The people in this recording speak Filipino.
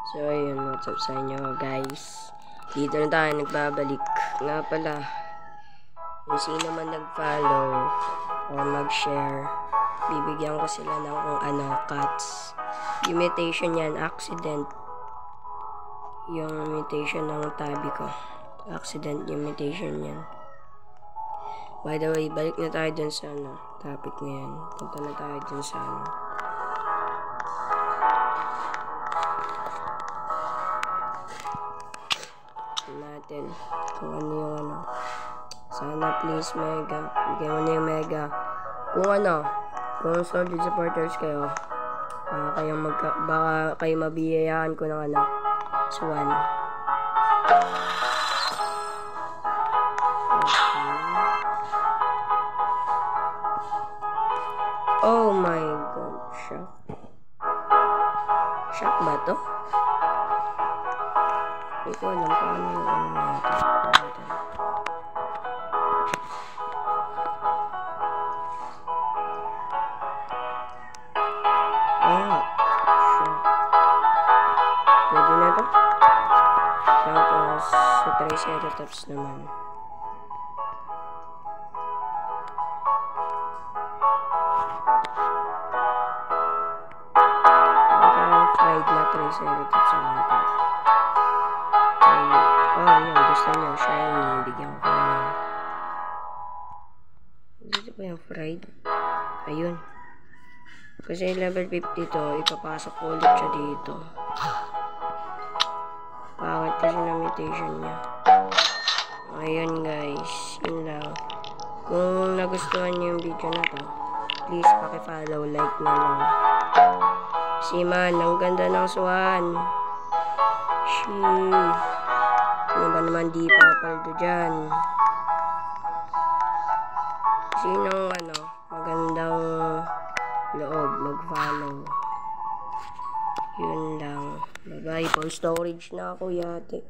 So, ayun, what's up sa inyo, guys? Dito na tayo nagbabalik. Nga pala, kung sino man nag-follow or mag-share, bibigyan ko sila ng kung ano, cuts. Imitation yan, accident. Yung imitation ng tabi ko. Accident imitation yan. By the way, balik na tayo dun sa topic na yan. Punta na tayo dun sa natin kung ano yung sana please mega bigyan mo na yung mega kung solid supporters kayo, baka kayo mabiyayaan ko ng swan. Oh my god, shock ba to? Hindi ko alam kung ano yung natin. Pwede na to. Tapos sa Triceratops naman. Fried na Triceratops naman. Yan, gusto nyo shiny, bigyan ko na. Dito pa yung fried. Ayun. Kasi level 50 to, ipapasok ko ulit siya dito. Pangit kasi na mutation niya. Ayun guys, yun lang. Kung nagustuhan nyo yung video na to, please paki-follow, like na lang. Man, ang ganda ng swan. Ano ba naman di papaldo dyan? Sinong magandang loob mag-follow. Yun lang. Bye bye. Full storage na ako yate.